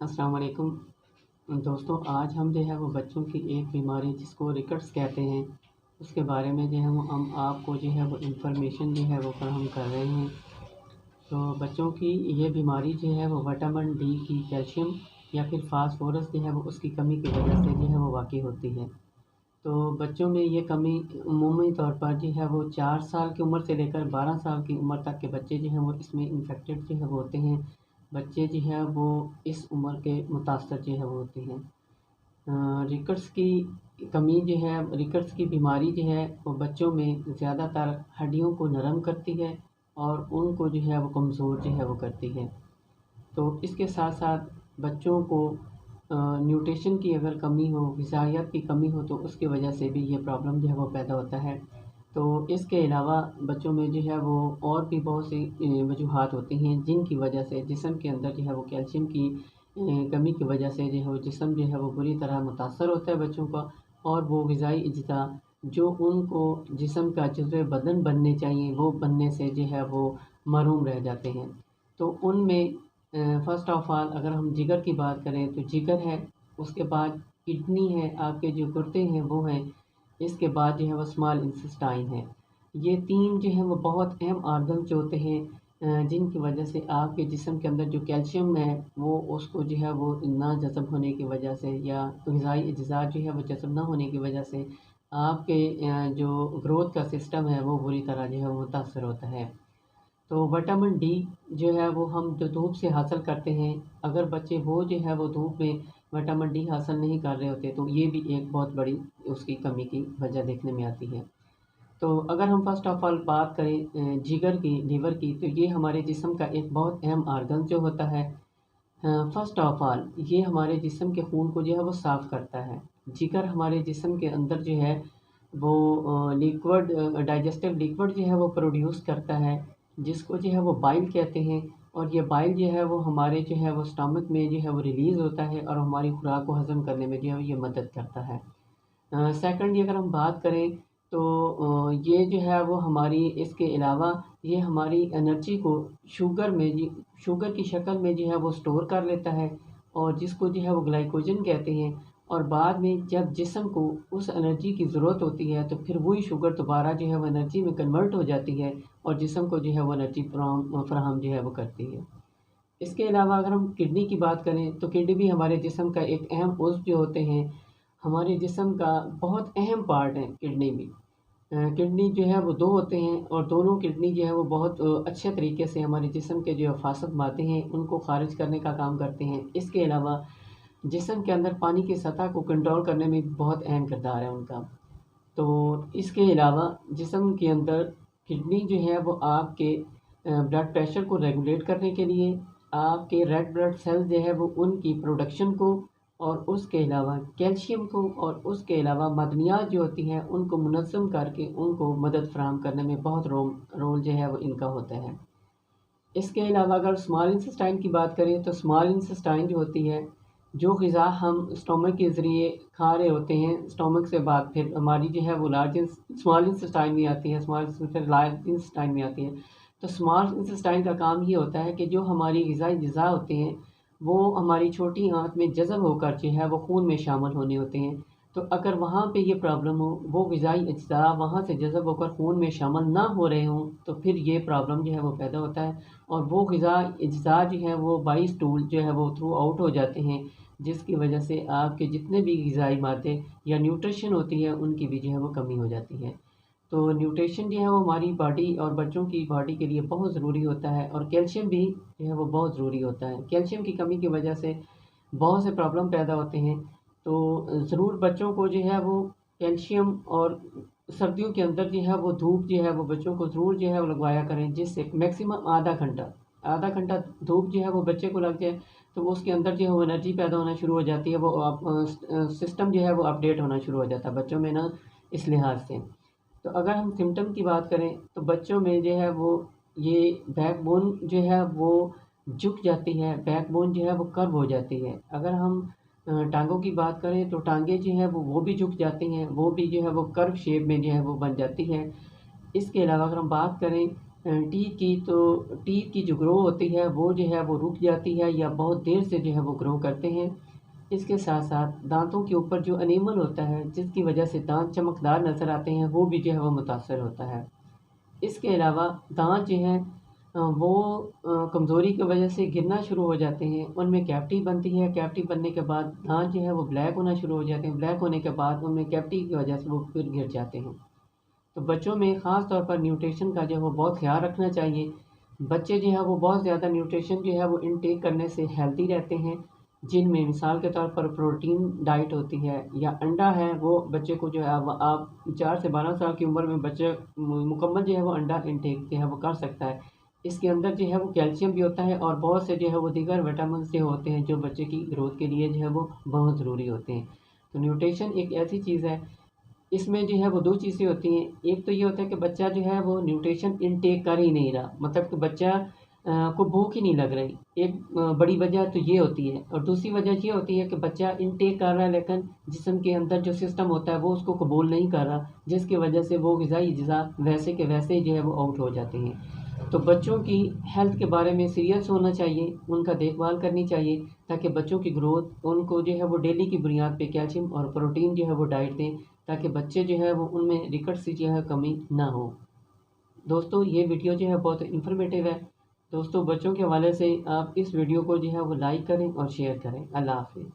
अस्सलाम वालेकुम दोस्तों। आज हम जो है वो बच्चों की एक बीमारी जिसको रिकेट्स कहते हैं उसके बारे में जो है वो हम आपको जो है वो इंफॉर्मेशन जो है वो फराहम कर रहे हैं। तो बच्चों की ये बीमारी जो है वो विटामिन डी की, कैल्शियम या फिर फास्फोरस जो है वो उसकी कमी की वजह से जो है वो वाक़ई होती है। तो बच्चों में ये कमी अमूमी तौर पर जो है वो 4 साल की उम्र से लेकर 12 साल की उम्र तक के बच्चे जो हैं वो इसमें इन्फेक्टेड जो है वो होते हैं। बच्चे जो है वो इस उम्र के मुतासर जो है वो होते हैं। रिकेट्स की कमी जो है, रिकेट्स की बीमारी जो है वो बच्चों में ज़्यादातर हड्डियों को नरम करती है और उनको जो है वो कमज़ोर जो है वो करती है। तो इसके साथ-साथ बच्चों को न्यूट्रिशन की अगर कमी हो, ग़िज़ाइयत की कमी हो तो उसकी वजह से भी ये प्रॉब्लम जो है वो पैदा होता है। तो इसके अलावा बच्चों में जो है वो और भी बहुत सी वजूहात होती हैं जिनकी वजह से जिस्म के अंदर जो है वो कैल्शियम की कमी की वजह से जो है वो जिस्म जो है वो बुरी तरह मुतासर होता है बच्चों का। और वो ग़िज़ाई अज्ज़ा जो उनको जिस्म का जुज़्व बदन बनने चाहिए वो बनने से जो है वो महरूम रह जाते हैं। तो उनमें फ़र्स्ट ऑफ़ ऑल अगर हम जिगर की बात करें तो जिगर है, उसके बाद किडनी है, आपके जो गुर्दे हैं वो हैं, इसके बाद जो है वो स्मॉल इंटेस्टाइन है। ये 3 जो हैं वो बहुत अहम ऑर्गन्स जो होते हैं जिनकी वजह से आपके जिस्म के अंदर जो कैल्शियम है वो उसको जो है वो ना जज़ब होने की वजह से या ग़िज़ाई अज्ज़ा जो है वो जज़ब ना होने की वजह से आपके जो ग्रोथ का सिस्टम है वो बुरी तरह जो है वो मुतासर होता है। तो विटामिन डी जो है वो हम जो धूप से हासिल करते हैं, अगर बच्चे वो जो है वो धूप में विटामिन डी हासिल नहीं कर रहे होते तो ये भी एक बहुत बड़ी उसकी कमी की वजह देखने में आती है। तो अगर हम फ़र्स्ट ऑफ़ ऑल बात करें जिगर की, लीवर की, तो ये हमारे जिस्म का एक बहुत अहम ऑर्गन जो होता है। फ़र्स्ट ऑफ़ ऑल ये हमारे जिस्म के खून को जो है वो साफ़ करता है। जिगर हमारे जिस्म के अंदर जो है वो लिक्विड डाइजेस्टिव लिक्विड जो है वो प्रोड्यूस करता है, जिसको जो है वो बाइल कहते हैं। और ये बाइल जो है वो हमारे जो है वो स्टमक में जो है वो रिलीज़ होता है और हमारी खुराक को हज़म करने में जो है ये मदद करता है। सेकंडली अगर हम बात करें तो ये जो है वो हमारी इसके अलावा ये हमारी एनर्जी को शुगर में जी शुगर की शक्ल में जो है वो स्टोर कर लेता है और जिसको जो है वो ग्लाइकोजन कहते हैं। और बाद में जब जिस्म को उस एनर्जी की ज़रूरत होती है तो फिर वही शुगर दोबारा जो है वो एनर्जी में कन्वर्ट हो जाती है और जिस्म को जो है वो एनर्जी फ़राहम जो है वो करती है। इसके अलावा अगर हम किडनी की बात करें तो किडनी भी हमारे जिस्म का एक अहम उज़्व जो होते हैं। हमारे जिस्म का बहुत अहम पार्ट है किडनी भी। किडनी जो है वो 2 होते हैं और दोनों किडनी जो है वो बहुत अच्छे तरीके से हमारे जिस्म के जो फासद मादे हैं उनको ख़ारिज करने का काम करते हैं। इसके अलावा जिस्म के अंदर पानी की सतह को कंट्रोल करने में भी बहुत अहम किरदार है उनका। तो इसके अलावा जिस्म के अंदर किडनी जो है वो आपके ब्लड प्रेशर को रेगुलेट करने के लिए, आपके रेड ब्लड सेल्स जो है वो उनकी प्रोडक्शन को और उसके अलावा कैल्शियम को और उसके अलावा मदनियात जो होती हैं उनको मुनज़्ज़म करके उनको मदद फ़राहम करने में बहुत रोल जो है वो इनका होता है। इसके अलावा अगर स्मॉल इंटेस्टाइन की बात करें तो स्मॉल इंटेस्टाइन जो होती है, जो ग़िज़ा हम स्टमक के ज़रिए खा रहे होते हैं, स्टमक से बाद फिर हमारी जो है वो स्मॉल इंटेस्टाइन में आती है, स्मॉल फिर लार्ज इंटेस्टाइन में आती है। तो स्मॉल इंटेस्टाइन का काम ये होता है कि जो हमारी ग़िज़ाई अज्ज़ा होते हैं, वो हमारी छोटी आँत में जज़ब होकर जो है वो खून में शामिल होने होते हैं। तो अगर वहाँ पे ये प्रॉब्लम हो, वो ग़िज़ाई अज्ज़ा वहाँ से जज़ब होकर खून में शामिल ना हो रहे हों, तो फिर ये प्रॉब्लम जो है वो पैदा होता है। और वो ग़िज़ा अज्ज़ा जो हैं वो बाई स्टूल जो है वो थ्रू आउट हो जाते हैं, जिसकी वजह से आपके जितने भी ग़िज़ाई मादे या न्यूट्रिशन होती है उनकी भी जो है वो कमी हो जाती है। तो न्यूट्रिशन जो है वो हमारी बॉडी और बच्चों की बॉडी के लिए बहुत ज़रूरी होता है और कैल्शियम भी जो है वो बहुत ज़रूरी होता है। कैल्शियम की कमी की वजह से बहुत से प्रॉब्लम पैदा होते हैं। तो ज़रूर बच्चों को जो है वो कैल्शियम और सर्दियों के अंदर जो है वो धूप जो है वो बच्चों को ज़रूर जो है वो लगवाया करें, जिससे मैक्सिमम आधा घंटा धूप जो है वो बच्चे को लग जाए तो वो उसके अंदर जो है वो एनर्जी पैदा होना शुरू हो जाती है, वो सिस्टम जो है वो अपडेट होना शुरू हो जाता है बच्चों में ना, इस लिहाज से। तो अगर हम सिम्पटम की बात करें तो बच्चों में जो है वो ये बैकबोन जो है वो झुक जाती है, बैकबोन जो है वो कर्व हो जाती है। अगर हम टाँगों की बात करें तो टाँगें जो हैं वो भी झुक जाती हैं, वो भी जो है वो कर्व शेप में जो है वो बन जाती है। इसके अलावा अगर हम बात करें टीथ की जो ग्रो होती है वो जो है वो रुक जाती है या बहुत देर से जो है वो ग्रो करते हैं। इसके साथ साथ दांतों के ऊपर जो एनिमल होता है जिसकी वजह से दांत चमकदार नज़र आते हैं वो भी जो है वो मुतासर होता है। इसके अलावा दांत जो हैं वो कमज़ोरी की वजह से गिरना शुरू हो जाते हैं, उनमें कैविटी बनती है, कैविटी बनने के बाद दांत जो है वो ब्लैक होना शुरू हो जाते हैं, ब्लैक होने के बाद उनमें कैविटी की वजह से वो फिर गिर जाते हैं। तो बच्चों में ख़ास तौर पर न्यूट्रिशन का जो है वो बहुत ख़्याल रखना चाहिए। बच्चे जो है वो बहुत ज़्यादा न्यूट्रिशन जो है वो इनटेक करने से हेल्दी रहते हैं, जिनमें मिसाल के तौर पर प्रोटीन डाइट होती है या अंडा है, वो बच्चे को जो है आप 4 से 12 साल की उम्र में बच्चे मुकम्मल जो है वो अंडा इनटेक जो है वो कर सकता है। इसके अंदर जो है वो कैल्शियम भी होता है और बहुत से जो है वो दीगर विटामिन जो होते हैं जो बच्चे की ग्रोथ के लिए जो है वो बहुत ज़रूरी होते हैं। तो न्यूट्रिशन एक ऐसी चीज़ है, इसमें जो है वो 2 चीज़ें होती हैं। एक तो ये होता है कि बच्चा जो है वो न्यूट्रिशन इनटेक कर ही नहीं रहा, मतलब कि बच्चा को भूख ही नहीं लग रही। एक बड़ी वजह तो ये होती है और दूसरी वजह ये होती है कि बच्चा इनटेक कर रहा है लेकिन जिस्म के अंदर जो सिस्टम होता है वो उसको कबूल नहीं कर रहा, जिसकी वजह से वो ग़िज़ाई अज्ज़ा वैसे के वैसे ही जो है वो आउट हो जाते हैं। तो बच्चों की हेल्थ के बारे में सीरियस होना चाहिए, उनका देखभाल करनी चाहिए ताकि बच्चों की ग्रोथ उनको जो है वो डेली की बुनियाद पे कैल्शियम और प्रोटीन जो है वो डाइट दें ताकि बच्चे जो है वो उनमें रिकट्स की जो है कमी ना हो। दोस्तों ये वीडियो जो है बहुत इन्फॉर्मेटिव है। दोस्तों बच्चों के हवाले से आप इस वीडियो को जो है वो लाइक करें और शेयर करें। अल्लाह हाफ़िज़।